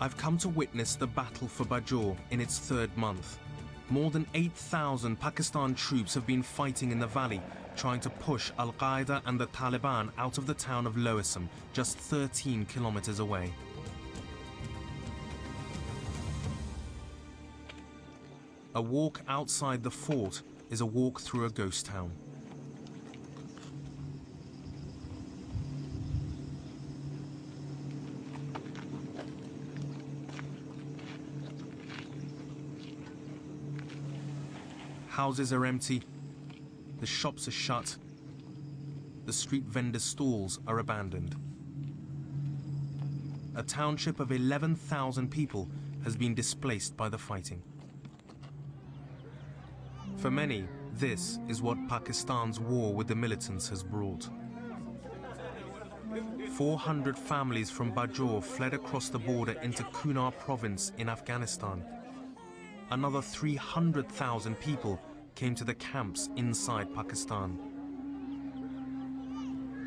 I've come to witness the battle for Bajour in its third month. More than 8,000 Pakistan troops have been fighting in the valley, trying to push Al-Qaeda and the Taliban out of the town of Loasam, just 13 kilometers away. A walk outside the fort is a walk through a ghost town. Houses are empty, the shops are shut, the street vendors' stalls are abandoned. A township of 11,000 people has been displaced by the fighting. For many, this is what Pakistan's war with the militants has brought. 400 families from Bajour fled across the border into Kunar province in Afghanistan. Another 300,000 people came to the camps inside Pakistan.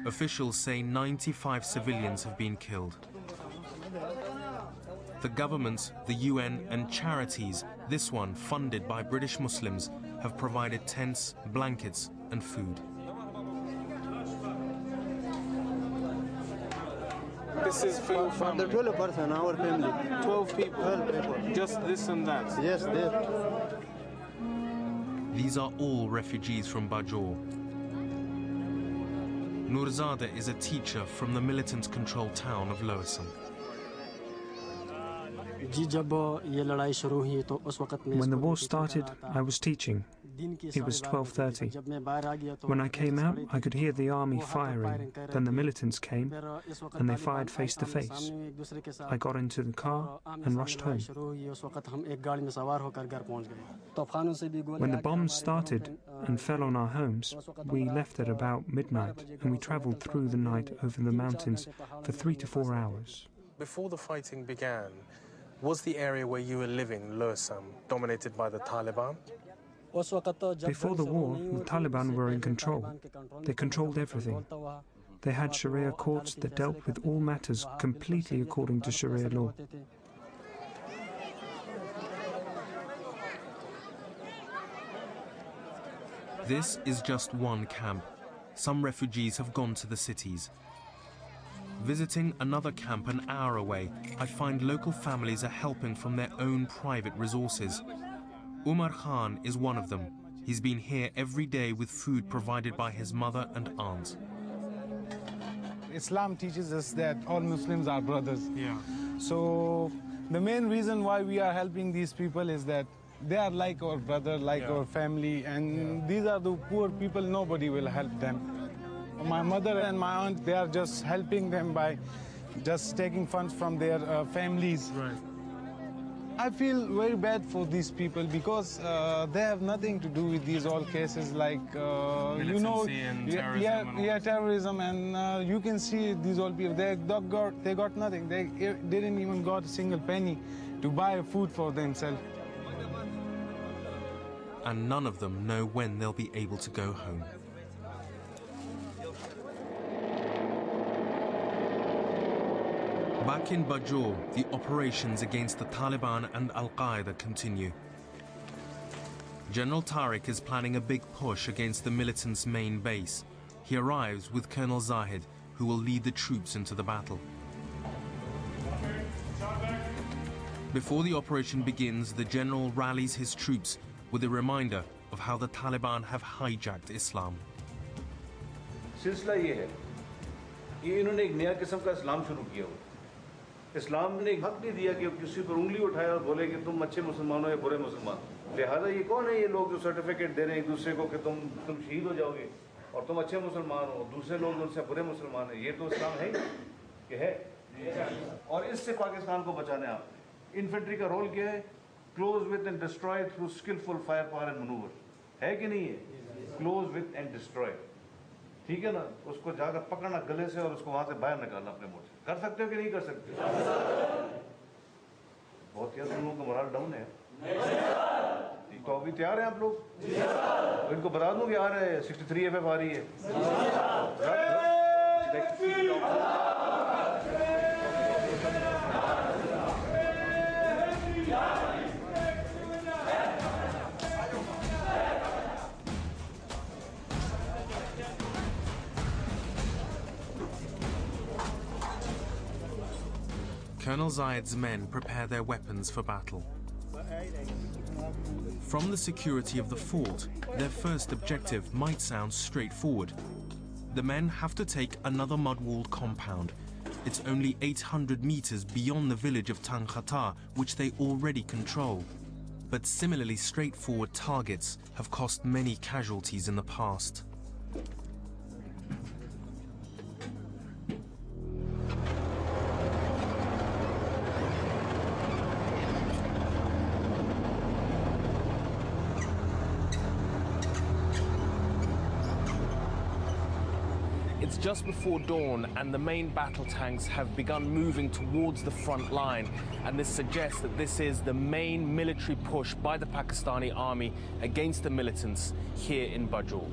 Officials say 95 civilians have been killed. The government, the UN and charities, this one funded by British Muslims, have provided tents, blankets and food. This is for your family? For the 12 person, our family. 12 people? 12 people. Just this and that? Yes, there. These are all refugees from Bajour. Nurzada is a teacher from the militant-controlled town of Loasam. When the war started, I was teaching. It was 12:30. When I came out, I could hear the army firing. Then the militants came, and they fired face to face. I got into the car and rushed home. When the bombs started and fell on our homes, we left at about midnight, and we traveled through the night over the mountains for 3 to 4 hours. Before the fighting began, was the area where you were living, Loasam, dominated by the Taliban? Before the war, the Taliban were in control. They controlled everything. They had Sharia courts that dealt with all matters completely according to Sharia law. This is just one camp. Some refugees have gone to the cities. Visiting another camp an hour away, I find local families are helping from their own private resources. Umar Khan is one of them. He's been here every day with food provided by his mother and aunt. Islam teaches us that all Muslims are brothers. Yeah. So the main reason why we are helping these people is that they are like our brother, like our family, and these are the poor people, nobody will help them. My mother and my aunt, they are just helping them by just taking funds from their families. Right. I feel very bad for these people because they have nothing to do with these all cases like, you know, and terrorism terrorism, and you can see these all people, they got nothing. They didn't even got a single penny to buy food for themselves. And none of them know when they'll be able to go home. Back in Bajour, the operations against the Taliban and Al-Qaeda continue. General Tariq is planning a big push against the militants' main base. He arrives with Colonel Zahid, who will lead the troops into the battle. Before the operation begins, the general rallies his troops with a reminder of how the Taliban have hijacked Islam. सिलसिला ये है कि इन्होंने एक नया किस्म का इस्लाम शुरू किया हुआ। इस्लाम ने हक नहीं दिया कि किसी पर उंगली उठाए और बोले कि तुम अच्छे मुसलमान हो या बुरे मुसलमान। लिहाजा ये कौन है ये लोग जो सर्टिफिकेट दे रहे हैं एक दूसरे को कि तुम शहीद हो जाओगे और तुम अच्छे मुसलमान हो, दूसरे लोग उनसे बुरे मुसलमान हैं। ये तो इस्लाम है कि है। और इससे पाकिस्तान को बचाना है। इन्फेंट्री का रोल क्या है? Close with and destroy through skilful fire power and manoeuvre. है कि नहीं है? Close with and destroy. ठीक है ना, उसको जाकर पकड़ना गले से और उसको वहां से बाहर निकालना अपने मुंह से। कर सकते हो कि नहीं कर सकते? बहुत यार तुम लोगों का मोरल डाउन है। तो अभी तैयार हैं आप लोग? तो इनको बता दूं कि आ रहे हैं 63 FF आ रही है। Colonel Zayed's men prepare their weapons for battle. From the security of the fort, their first objective might sound straightforward. The men have to take another mud-walled compound. It's only 800 meters beyond the village of Tankhata, which they already control. But similarly straightforward targets have cost many casualties in the past. It's just before dawn and the main battle tanks have begun moving towards the front line, and this suggests that this is the main military push by the Pakistani army against the militants here in Bajol.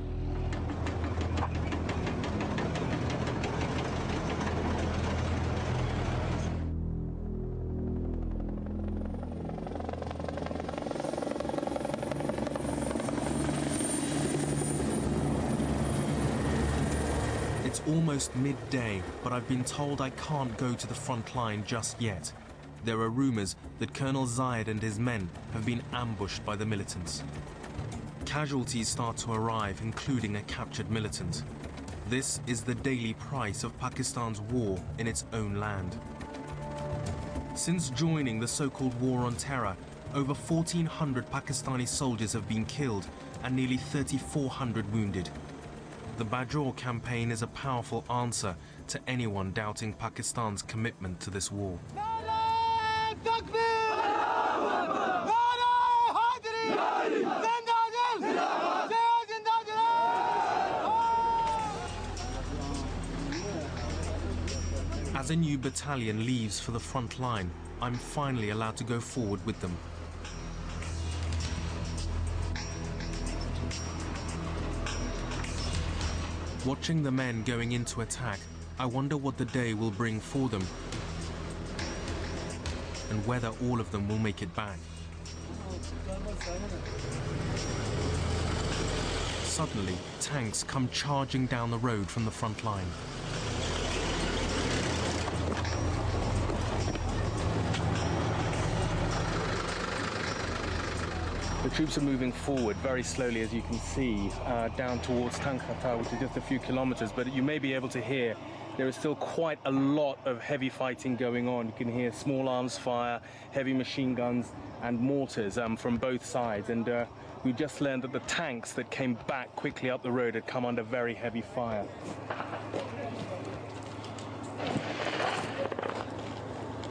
It's almost midday, but I've been told I can't go to the front line just yet. There are rumors that Colonel Zayed and his men have been ambushed by the militants. Casualties start to arrive, including a captured militant. This is the daily price of Pakistan's war in its own land. Since joining the so-called War on Terror, over 1,400 Pakistani soldiers have been killed and nearly 3,400 wounded. The Bajor campaign is a powerful answer to anyone doubting Pakistan's commitment to this war. As a new battalion leaves for the front line, I'm finally allowed to go forward with them. Watching the men going into attack, I wonder what the day will bring for them and whether all of them will make it back. Suddenly, tanks come charging down the road from the front line. The troops are moving forward very slowly, as you can see, down towards Tankhata, which is just a few kilometers, but you may be able to hear there is still quite a lot of heavy fighting going on. You can hear small arms fire, heavy machine guns and mortars from both sides, and we just learned that the tanks that came back quickly up the road had come under very heavy fire.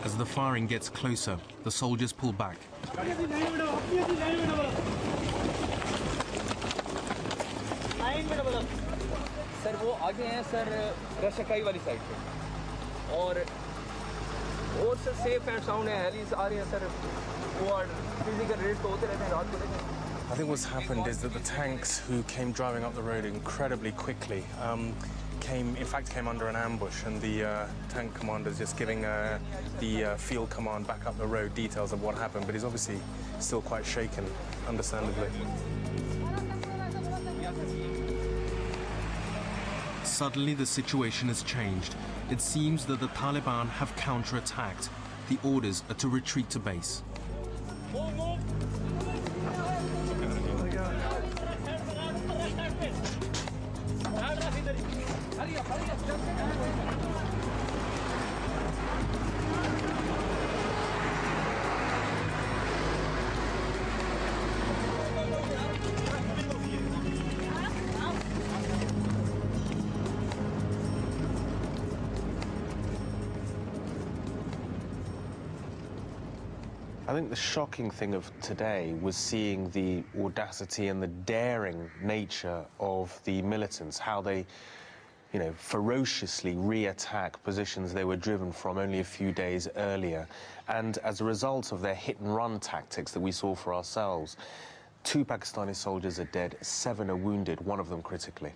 As the firing gets closer, the soldiers pull back. Sir वो आगे हैं sir रशकाई वाली side पे और sir safe and sound है हेलीज आ रही हैं sir वो फिजिकल रेड तो होते रहते हैं रात को लेकिन I think what's happened is that the tanks who came driving up the road incredibly quickly came under an ambush, and the tank commander's just giving the field command back up the road details of what happened, but he's obviously still quite shaken, understandably. Suddenly the situation has changed. It seems that the Taliban have counterattacked. The orders are to retreat to base. I think the shocking thing of today was seeing the audacity and the daring nature of the militants, how they, ferociously re-attack positions they were driven from only a few days earlier. And as a result of their hit-and-run tactics that we saw for ourselves, 2 Pakistani soldiers are dead, 7 are wounded, one of them critically.